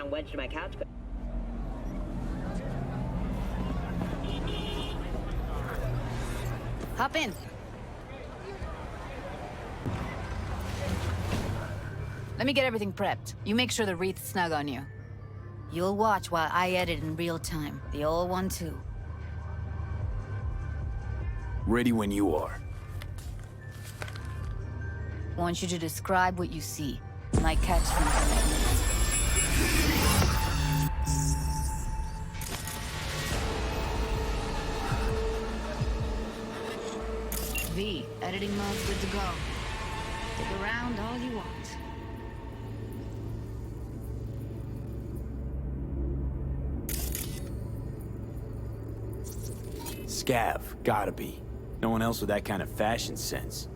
found wedged in my couch. Hop in. Let me get everything prepped. You make sure the wreath's snug on you. You'll watch while I edit in real time. The old one, too. Ready when you are. Want you to describe what you see. My catchphrase. V, editing mode's good to go. Stick around all you want. Scav, gotta be. No one else with that kind of fashion sense.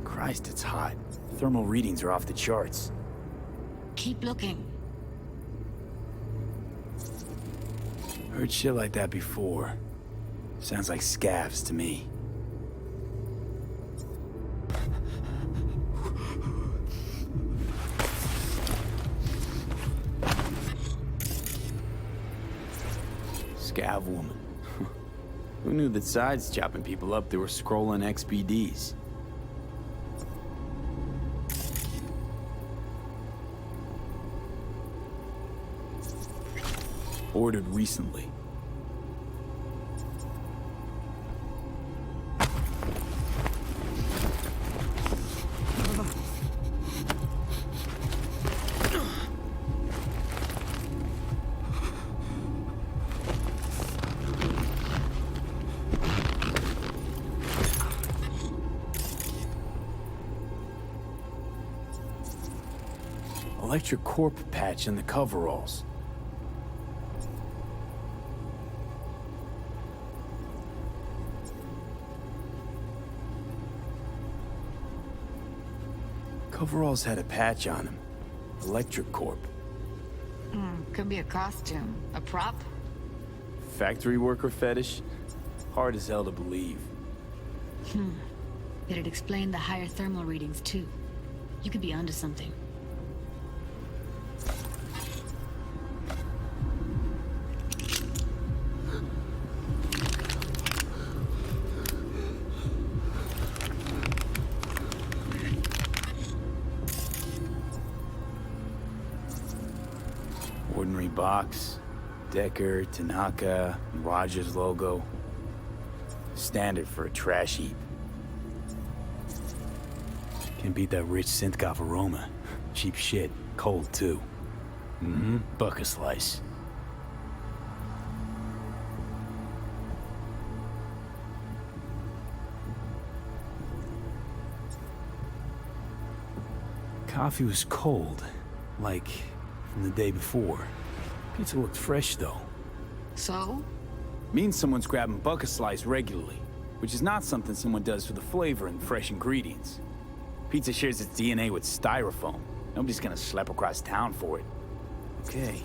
Christ, it's hot. Thermal readings are off the charts. Keep looking. Heard shit like that before. Sounds like scavs to me. Scav woman. Who knew that sides chopping people up, they were scrolling XBDs? Ordered recently. Electric Corp patch in the coveralls. Coveralls had a patch on them. Electric Corp. Could be a costume. A prop? Factory worker fetish? Hard as hell to believe. It'd explain the higher thermal readings, too. You could be onto something. Ordinary box, Decker, Tanaka, and Rogers logo. Standard for a trash heap. Can't beat that rich synth-goth aroma. Cheap shit, cold too. Buck a slice. Coffee was cold, like from the day before. Pizza looked fresh, though. So? Means someone's grabbing buck a slice regularly, which is not something someone does for the flavor and fresh ingredients. Pizza shares its DNA with styrofoam. Nobody's gonna schlep across town for it. Okay,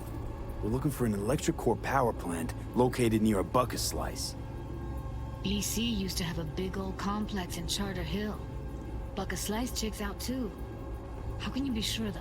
we're looking for an electric core power plant located near a buck a slice. EC used to have a big old complex in Charter Hill. Buck a Slice checks out, too. How can you be sure, though?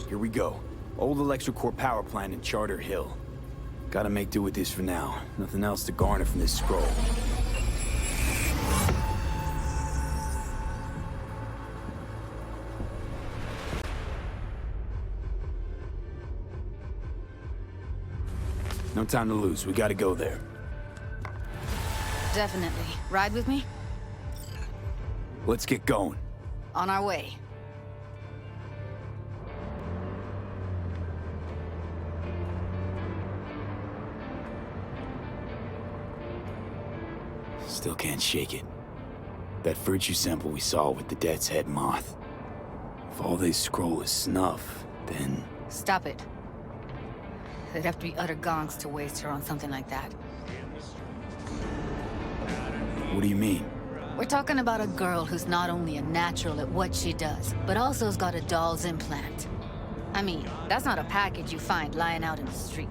Here we go. Old electric core power plant in Charter Hill. Gotta make do with this for now. Nothing else to garner from this scroll. No time to lose. We gotta go there. Definitely. Ride with me? Let's get going. On our way. Still can't shake it. That virtue sample we saw with the Death's Head moth. If all they scroll is snuff, then... Stop it. They'd have to be utter gonks to waste her on something like that. What do you mean? We're talking about a girl who's not only a natural at what she does, but also has got a doll's implant. I mean, that's not a package you find lying out in the street.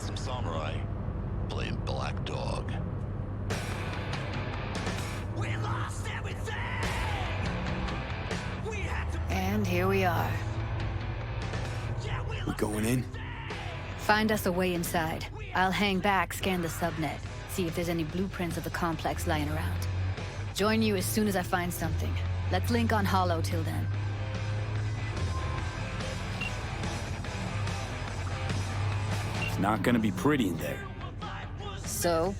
Some samurai playing black dog. We lost everything. We had to... And here we are. We going in? Find us a way inside. I'll hang back, scan the subnet, see if there's any blueprints of the complex lying around. Join you as soon as I find something. Let's link on Hollow till then. Not gonna be pretty in there. So,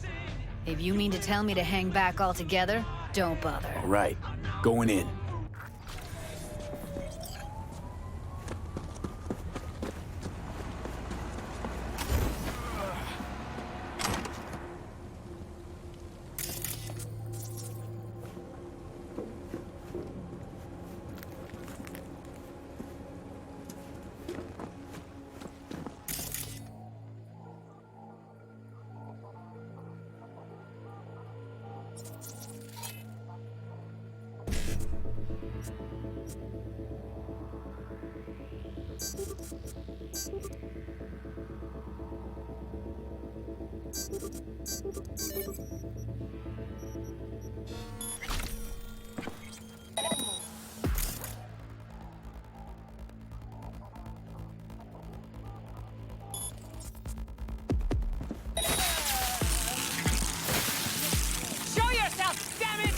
if you mean to tell me to hang back altogether, don't bother. All right, going in. Show yourself, damn it!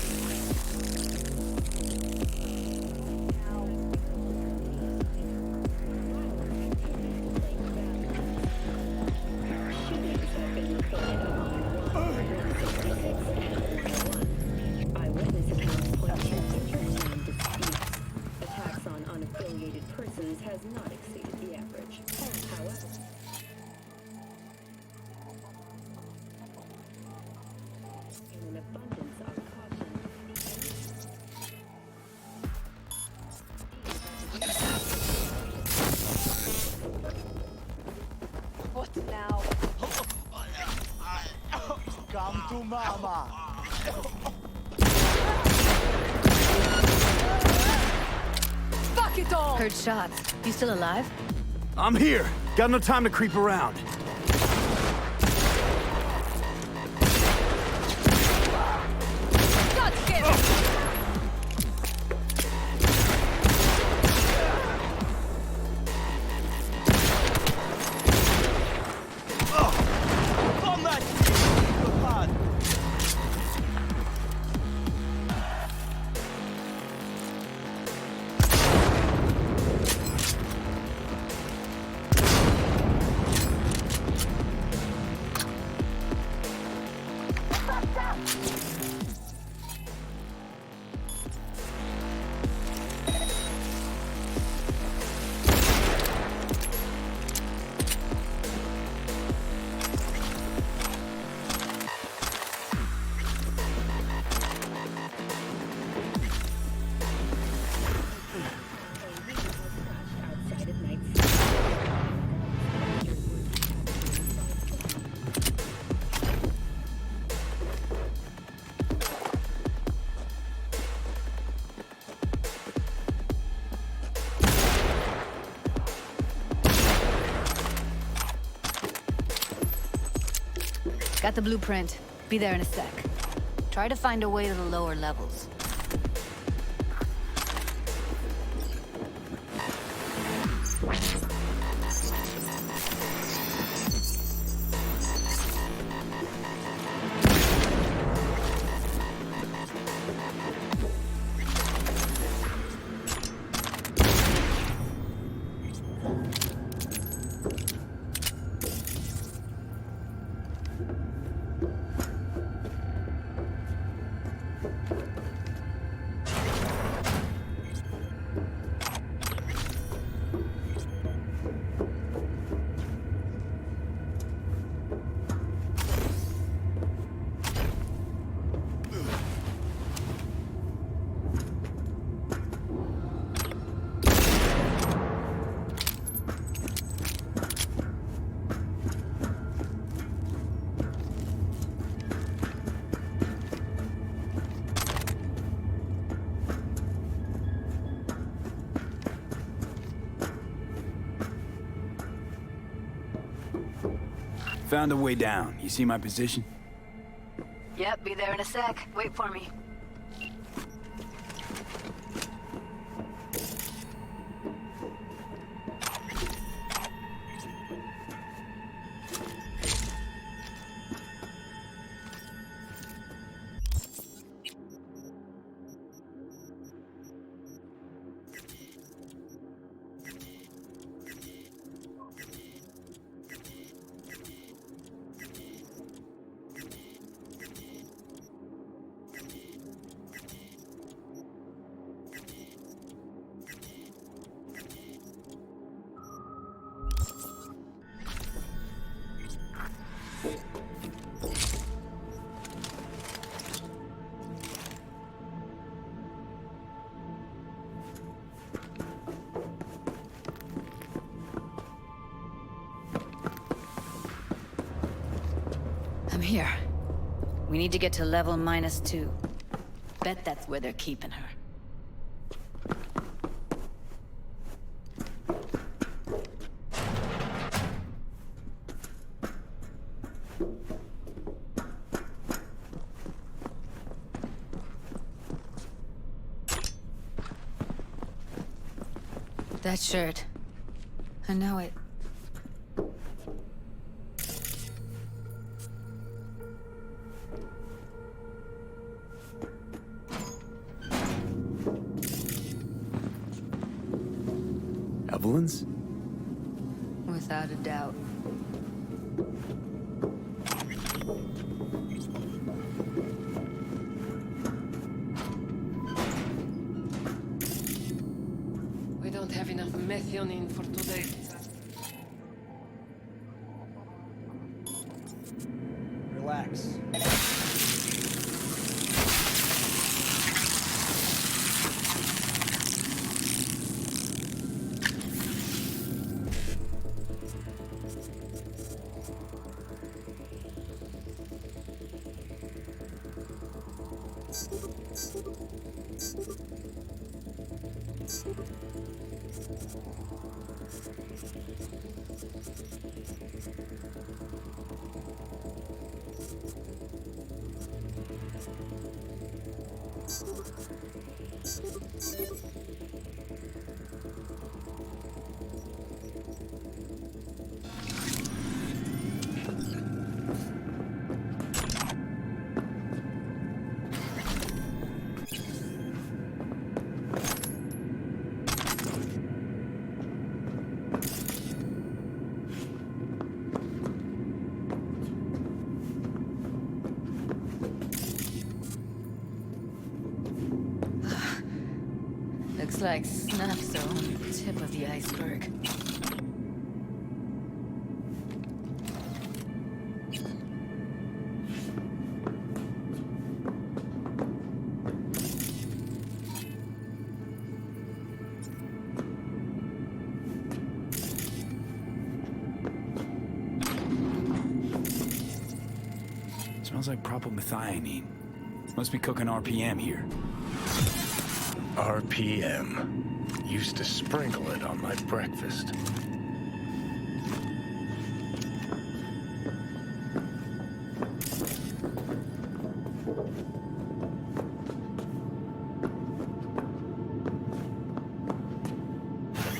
Eyewitness accounts point to intertwined disputes. Attacks on unaffiliated persons has not exceeded the average. However, in an abundance of caution. What now? Come to mama! Fuck it all! Heard shots. You still alive? I'm here. Got no time to creep around. God damn it! Combat! God. Outside at night. Got the blueprint. Be there in a sec. Try to find a way to the lower levels. Found a way down. You see my position? Yep, be there in a sec. Wait for me. I'm here. We need to get to level -2. Bet that's where they're keeping her. That shirt. I know it. Evelyn's? Without a doubt. We don't have enough methionine for today. Relax. Looks like snuff's on the tip of the iceberg. Smells like propylmethionine. Must be cooking RPM here. RPM. Used to sprinkle it on my breakfast.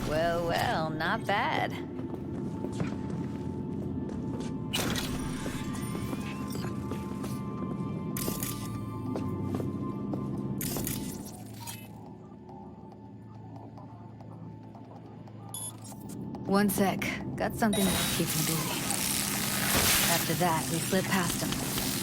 Well, well, not bad. One sec. Got something that'll keep him busy. After that, we slip past him.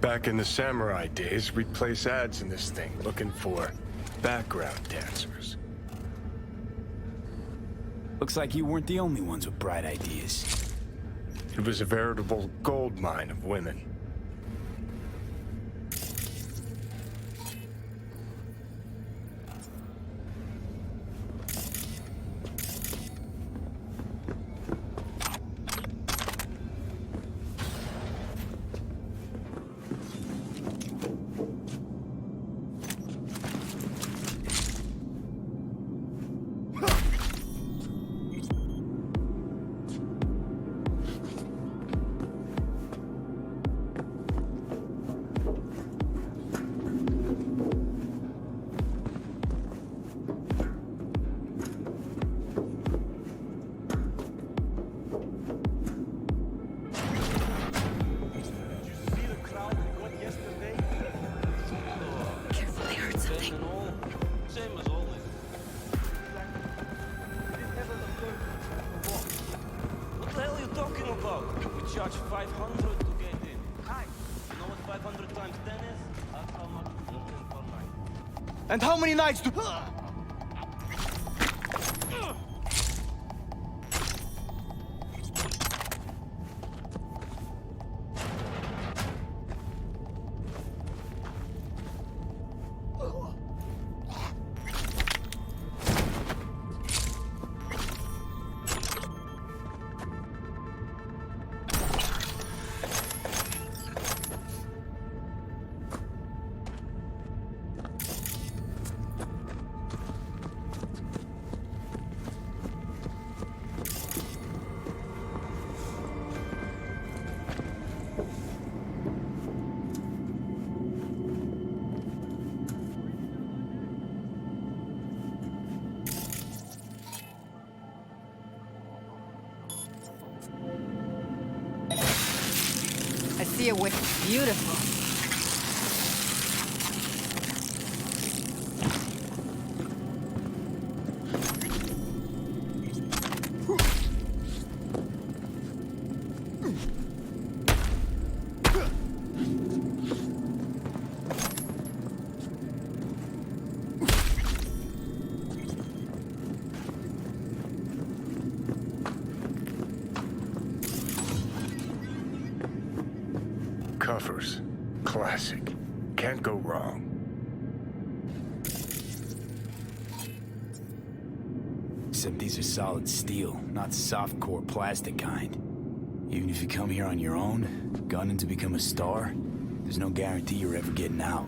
Back in the samurai days, we'd place ads in this thing looking for background dancers. Looks like you weren't the only ones with bright ideas. It was a veritable gold mine of women. Careful, I heard something. Same as always. What the hell are you talking about? We charge 500 to get in. Hi. You know what 500 times 10 is? That's how much we're looking for night. And how many nights do... I see a way. Beautiful. Covers. Classic. Can't go wrong. Except these are solid steel, not soft-core plastic kind. Even if you come here on your own, gunning to become a star, there's no guarantee you're ever getting out.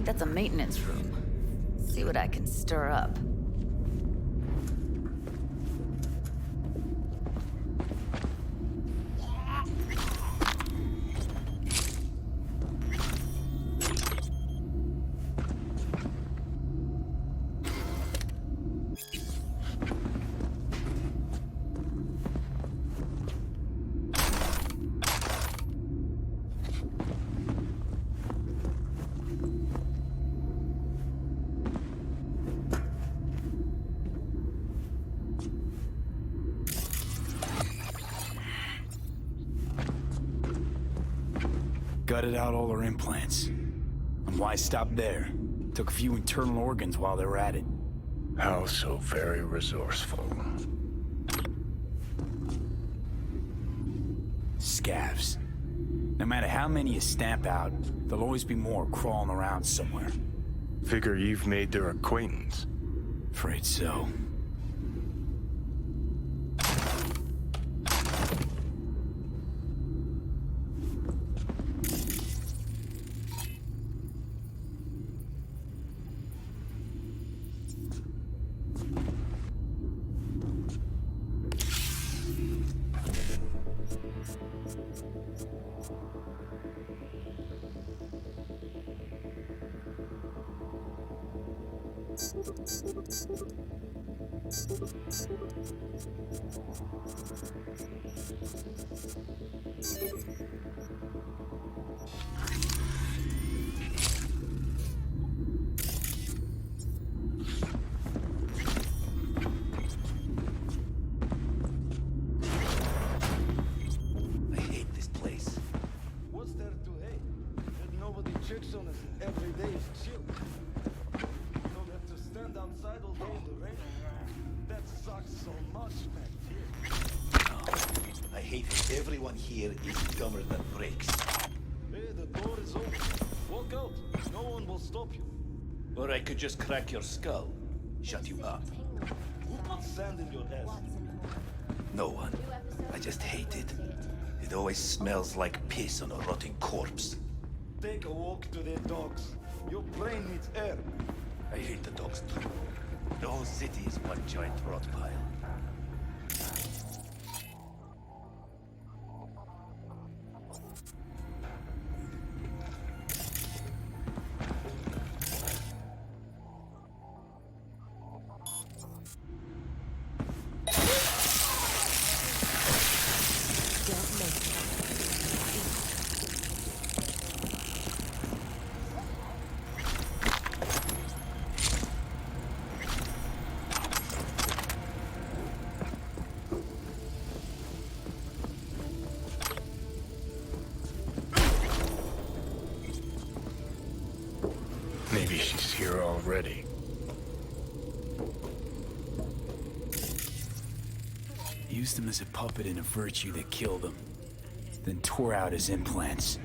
That's a maintenance room. See what I can stir up. Gutted out all her implants. And why stop there? Took a few internal organs while they were at it. How so very resourceful. Scavs. No matter how many you stamp out, there'll always be more crawling around somewhere. Figure you've made their acquaintance. Afraid so. I hate this place. What's there to hate? That nobody checks on us every day is chill. Don't have to stand outside all day in the rain. That sucks so much, man. I hate that everyone here is dumber than bricks. Hey, the door is open. Walk out. No one will stop you. Or I could just crack your skull. Shut you up. Who put sand in your ass? No one. I just hate it. It always smells like piss on a rotting corpse. Take a walk to the dogs. Your brain needs air. I hate the dogs too. The whole city is one giant rot pile. Maybe she's here already. Used him as a puppet in a virtue that killed him. Then tore out his implants.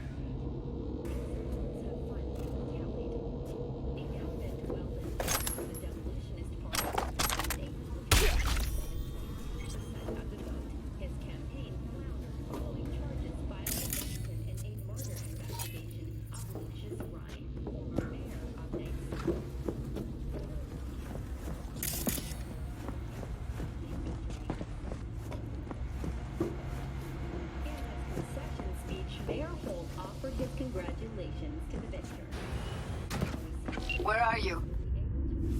Where are you?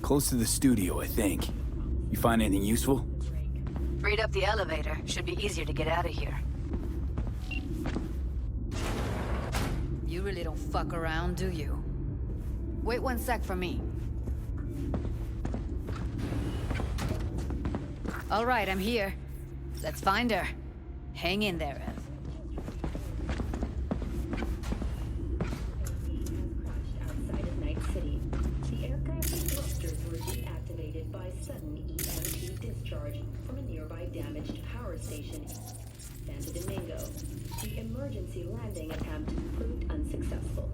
Close to the studio, I think. You find anything useful? Freed up the elevator. Should be easier to get out of here. You really don't fuck around, do you? Wait one sec for me. All right, I'm here. Let's find her. Hang in there, Ev. Outside of Night City, the aircraft's thrusters were deactivated by sudden EMP discharge from a nearby damaged power station. Santo Domingo. The emergency landing attempt proved unsuccessful.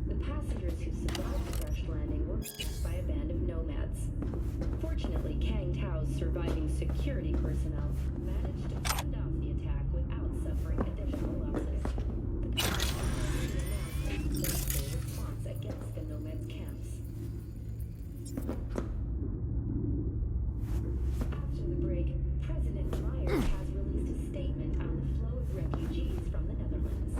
The passengers who survived the crash landing were chased by a band of nomads. Fortunately, Kang Tao's surviving security personnel managed to fend off the attack without suffering additional losses. The announced a successful response against the nomad camps. After the break, President Myers has released a statement on the flow of refugees from the Netherlands.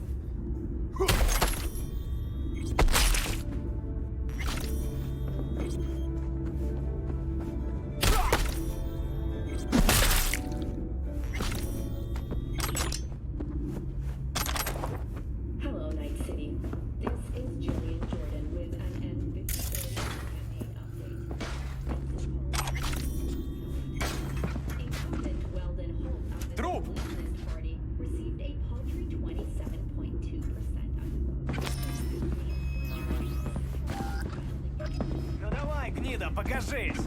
гнида, покажись!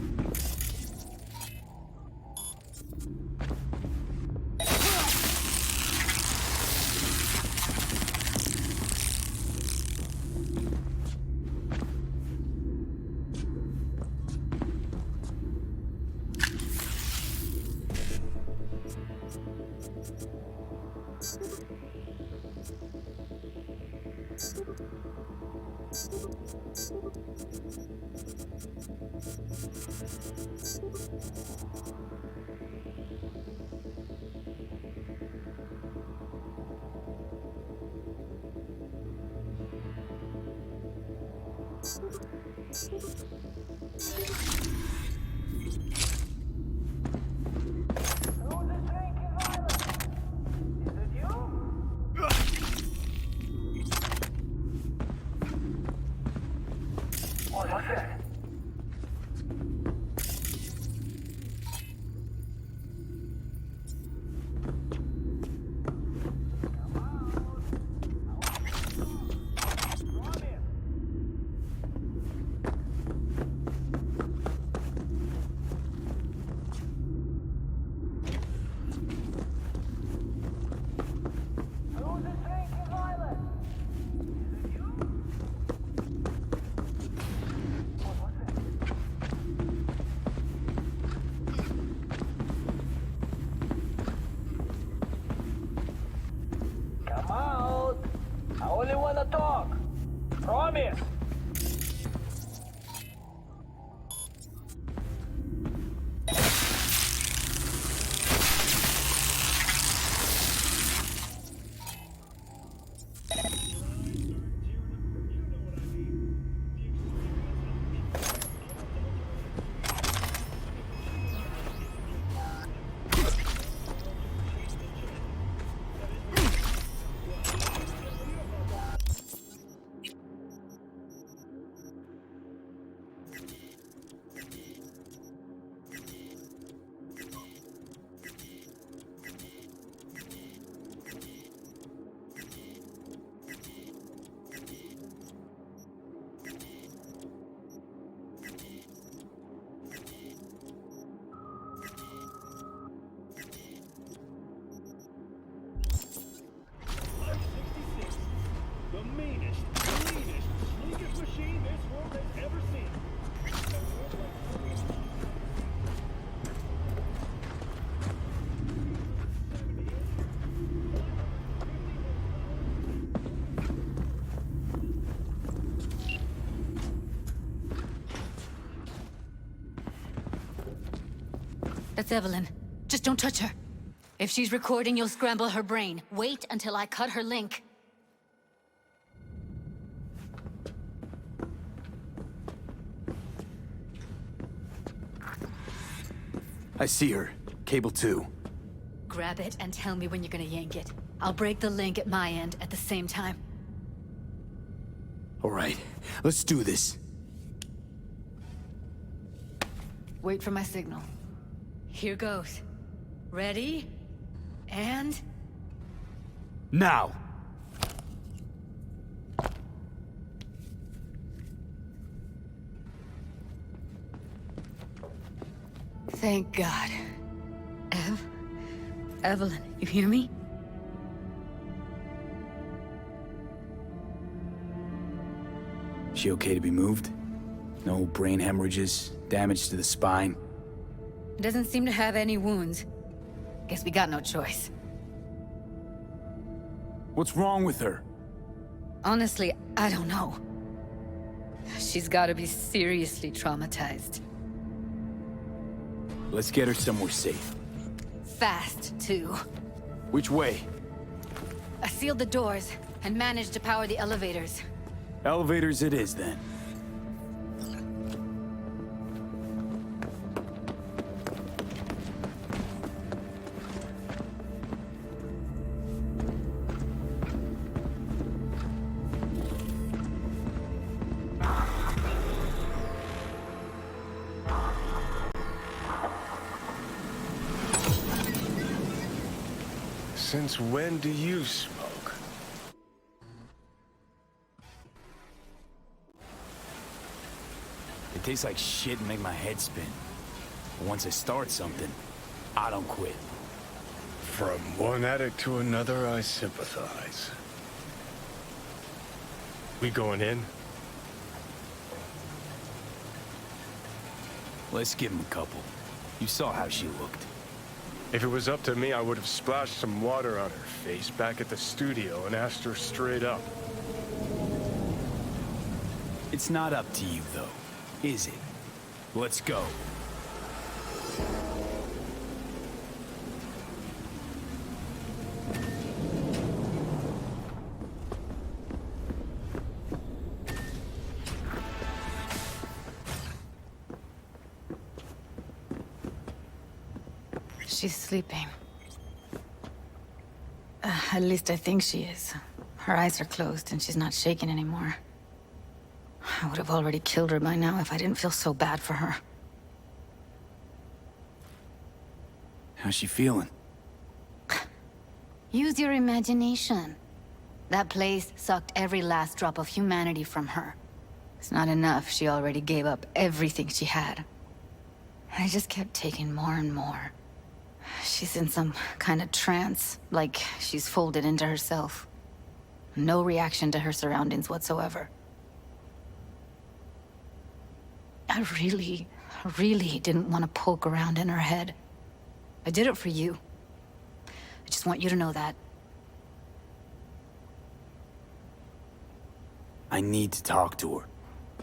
That's Evelyn. Just don't touch her. If she's recording, you'll scramble her brain. Wait until I cut her link. I see her. Cable 2. Grab it and tell me when you're gonna yank it. I'll break the link at my end at the same time. All right, let's do this. Wait for my signal. Here goes. Ready? And... Now! Thank God. Evelyn, you hear me? She okay to be moved? No brain hemorrhages, damage to the spine? Doesn't seem to have any wounds. Guess we got no choice. What's wrong with her? Honestly, I don't know. She's gotta be seriously traumatized. Let's get her somewhere safe. Fast, too. Which way? I sealed the doors and managed to power the elevators. Elevators it is, then. Since when do you smoke? It tastes like shit and make my head spin. But once I start something, I don't quit. From one addict to another, I sympathize. We going in? Let's give him a couple. You saw how she looked. If it was up to me, I would have splashed some water on her face back at the studio and asked her straight up. It's not up to you, though, is it? Let's go. She's sleeping. At least I think she is. Her eyes are closed and she's not shaking anymore. I would have already killed her by now if I didn't feel so bad for her. How's she feeling? Use your imagination. That place sucked every last drop of humanity from her. It's not enough, she already gave up everything she had. I just kept taking more and more. She's in some kind of trance, like she's folded into herself. No reaction to her surroundings whatsoever. I really didn't want to poke around in her head. I did it for you. I just want you to know that. I need to talk to her.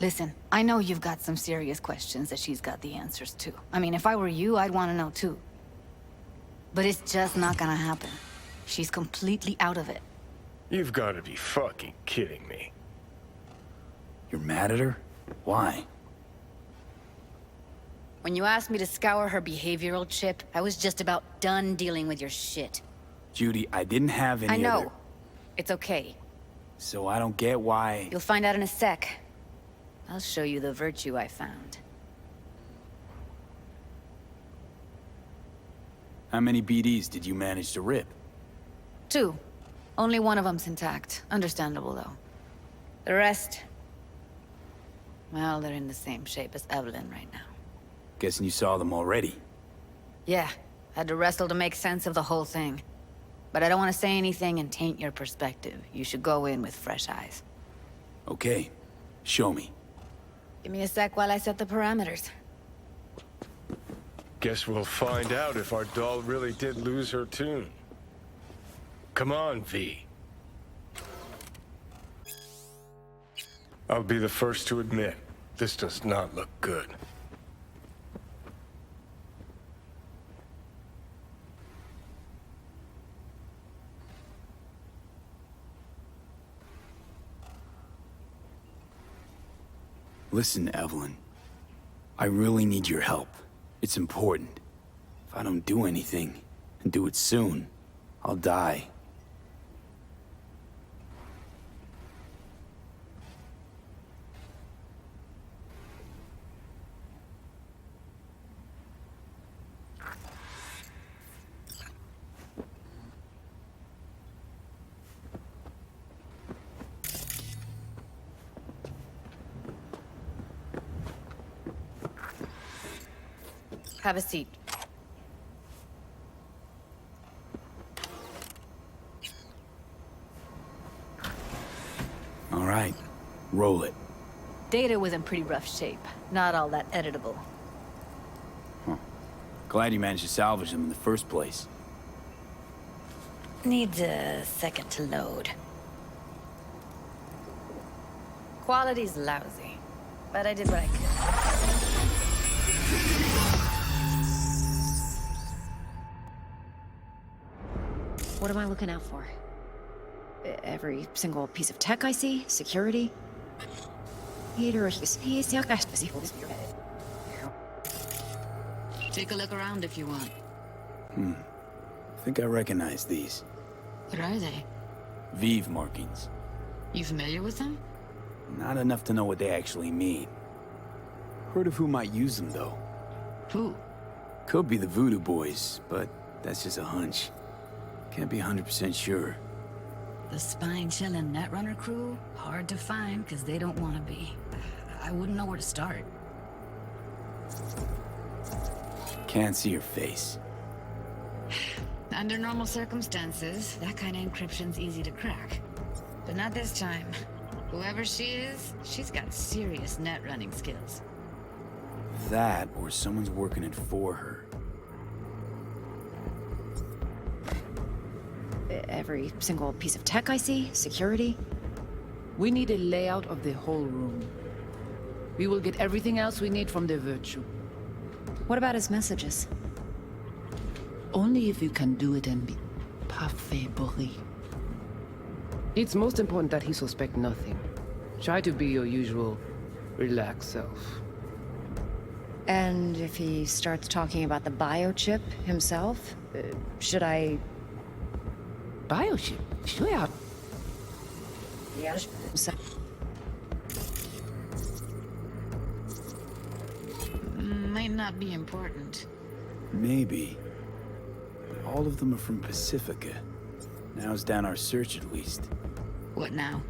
Listen, I know you've got some serious questions that she's got the answers to. I mean, if I were you, I'd want to know too. But it's just not gonna happen. She's completely out of it. You've got to be fucking kidding me. You're mad at her? Why? When you asked me to scour her behavioral chip, I was just about done dealing with your shit. Judy, I didn't have any I know. other... It's okay. So I don't get why... You'll find out in a sec. I'll show you the virtue I found. How many BDs did you manage to rip? 2. Only one of them's intact. Understandable, though. The rest... well, they're in the same shape as Evelyn right now. Guessing you saw them already. Yeah, had to wrestle to make sense of the whole thing. But I don't want to say anything and taint your perspective. You should go in with fresh eyes. Okay, show me. Give me a sec while I set the parameters. Guess we'll find out if our doll really did lose her tune. Come on, V. I'll be the first to admit, this does not look good. Listen, Evelyn. I really need your help. It's important. If I don't do anything, and do it soon, I'll die. Have a seat. All right, roll it. Data was in pretty rough shape. Not all that editable. Glad you managed to salvage them in the first place. Needs a second to load. Quality's lousy, but I did what I could. What am I looking out for? Every single piece of tech I see? Security? Take a look around if you want. I think I recognize these. What are they? Vive markings. You familiar with them? Not enough to know what they actually mean. Heard of who might use them, though. Who? Could be the Voodoo Boys, but that's just a hunch. Can't be 100% sure. The spine-chilling Netrunner crew? Hard to find, because they don't want to be. I wouldn't know where to start. Can't see her face. Under normal circumstances, that kind of encryption's easy to crack. But not this time. Whoever she is, she's got serious net running skills. That, or someone's working it for her. Every single piece of tech I see, security. We need a layout of the whole room. We will get everything else we need from the Virtue. What about his messages? Only if you can do it and be parfait bourré. It's most important that he suspect nothing. Try to be your usual, relaxed self. And if he starts talking about the biochip himself, should I... Biochip? Sure. Yeah. Might not be important. Maybe. But all of them are from Pacifica. Now's down our search at least. What now?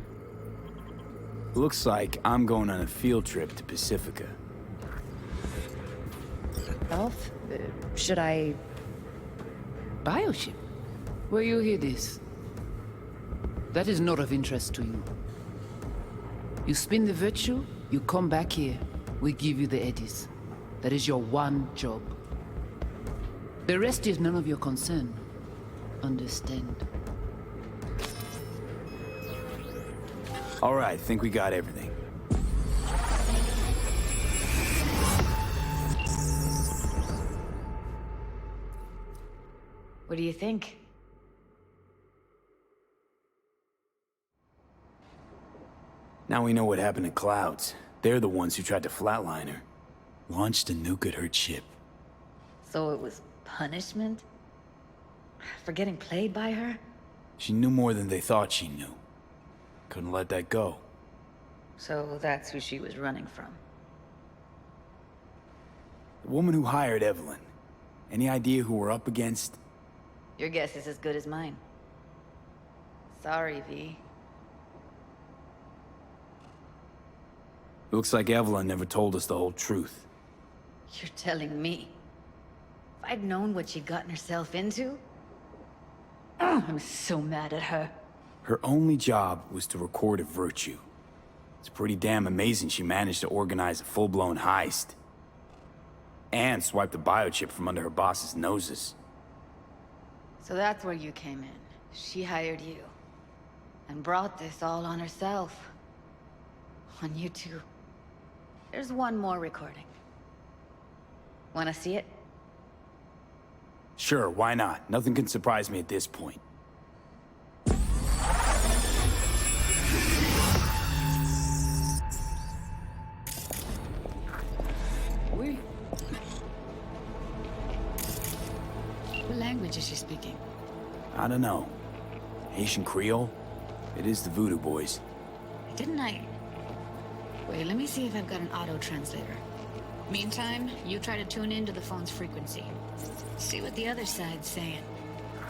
Looks like I'm going on a field trip to Pacifica. Self? Should I... Biochip? Where you hear this? That is not of interest to you. You spin the Virtue, you come back here. We give you the eddies. That is your one job. The rest is none of your concern. Understand? All right, think we got everything. What do you think? Now we know what happened to Clouds. They're the ones who tried to flatline her. Launched a nuke at her ship. So it was punishment? For getting played by her? She knew more than they thought she knew. Couldn't let that go. So that's who she was running from. The woman who hired Evelyn. Any idea who we're up against? Your guess is as good as mine. Sorry, V. Looks like Evelyn never told us the whole truth. You're telling me? If I'd known what she'd gotten herself into? I'm so mad at her. Her only job was to record a Virtue. It's pretty damn amazing she managed to organize a full-blown heist. And swipe the biochip from under her boss's noses. So that's where you came in. She hired you. And brought this all on herself. On you two. There's one more recording. Wanna see it? Sure, why not? Nothing can surprise me at this point. Oui. What language is she speaking? I don't know. Haitian Creole? It is the Voodoo Boys. Didn't I? Wait, let me see if I've got an auto-translator. Meantime, you try to tune into the phone's frequency. See what the other side's saying.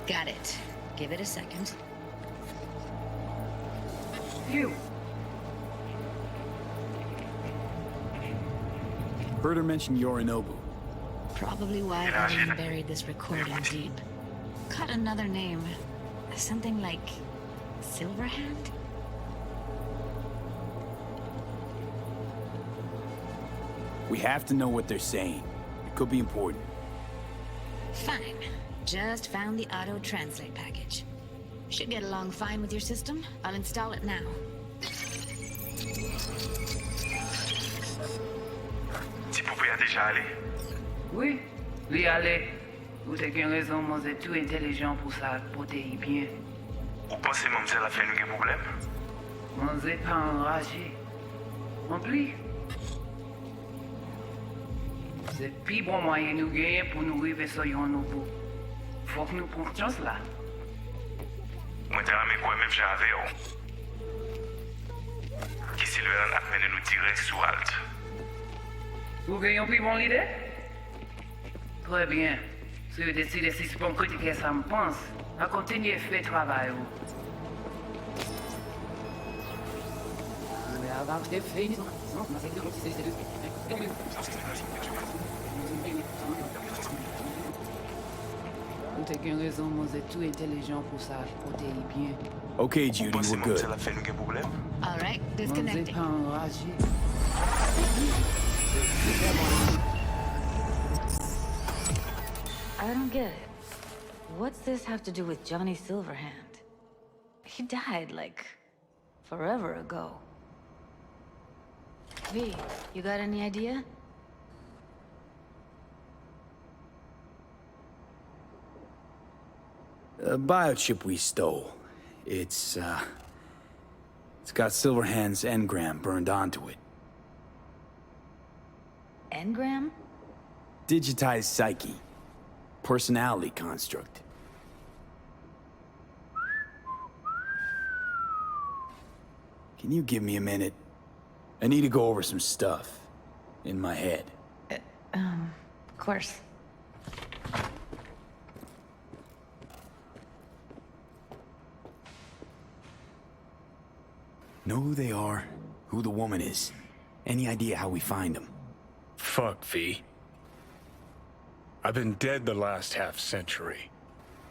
Got it. Give it a second. You. Heard her mention Yorinobu. Probably why Orion buried this recording deep. Cut another name. Something like... Silverhand? We have to know what they're saying. It could be important. Fine. Just found the auto-translate package. Should get along fine with your system. I'll install it now. Ti propriétaire déjà allé? Oui, lui allez. Vous avez une raison, moi c'est tout intelligent pour ça, pour te bien. Ou pensez mademoiselle a fait un problème? Moi c'est pas enragé. Rempli. C'est le plus bon moyen nous gagner pour nous arriver sur un nouveau. Faut que nous prenions chance là. Moi t'ai ramé quoi même j'avais oh. Qui Sylvain a mené nous direct sur Alt. Vous gagnez un plus bon idée? Très bien. Si vous décidez si c'est pour critiquer ça me pense, à continuer à faire le travail. Vous avez des faits, t'es qu'une raison, moi, c'est tout intelligent pour ça, protéger bien. Okay, Judy, we're good. Ça l'a fait nous problème? All right, Moi, disconnecting. c'est pas enragé. I don't get it. What's this have to do with Johnny Silverhand? He died, like, forever ago. V, you got any idea? A biochip we stole. It's got Silverhand's engram burned onto it. Engram? Digitized psyche. Personality construct. Can you give me a minute? I need to go over some stuff. In my head. Of course. Know who they are, who the woman is. Any idea how we find them? Fuck, V. I've been dead the last half-century.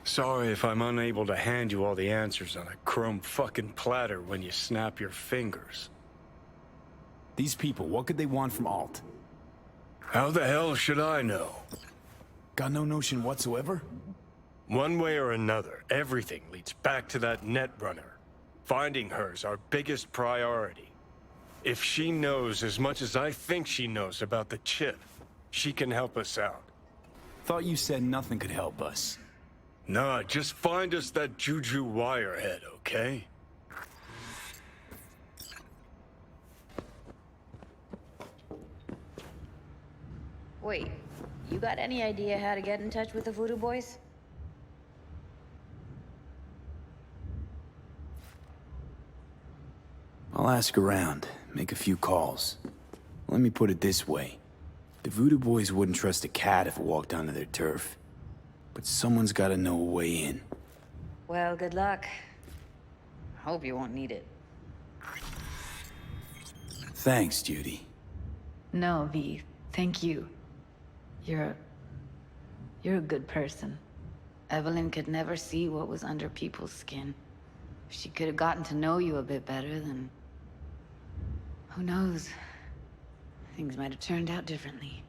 Sorry if I'm unable to hand you all the answers on a chrome fucking platter when you snap your fingers. These people, what could they want from Alt? How the hell should I know? Got no notion whatsoever? One way or another, everything leads back to that Netrunner. Finding her's our biggest priority. If she knows as much as I think she knows about the chip, she can help us out. Thought you said nothing could help us. Nah, just find us that Juju wirehead, okay? Wait, you got any idea how to get in touch with the Voodoo Boys? I'll ask around, make a few calls. Let me put it this way. The Voodoo Boys wouldn't trust a cat if it walked onto their turf. But someone's gotta know a way in. Well, good luck. Hope you won't need it. Thanks, Judy. No, V. Thank you. You're a good person. Evelyn could never see what was under people's skin. If she could have gotten to know you a bit better, then... who knows? Things might have turned out differently.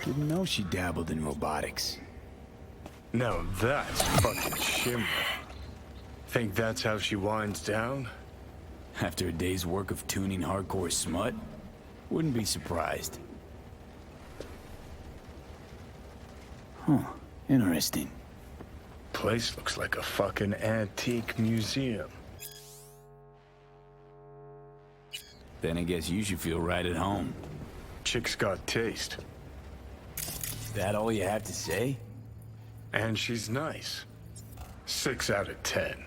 Didn't know she dabbled in robotics. Now that's fucking shimmer. Think that's how she winds down? After a day's work of tuning hardcore smut? Wouldn't be surprised. Huh, interesting. Place looks like a fucking antique museum. Then I guess you should feel right at home. Chick's got taste. That all you have to say? And she's nice. 6 out of 10.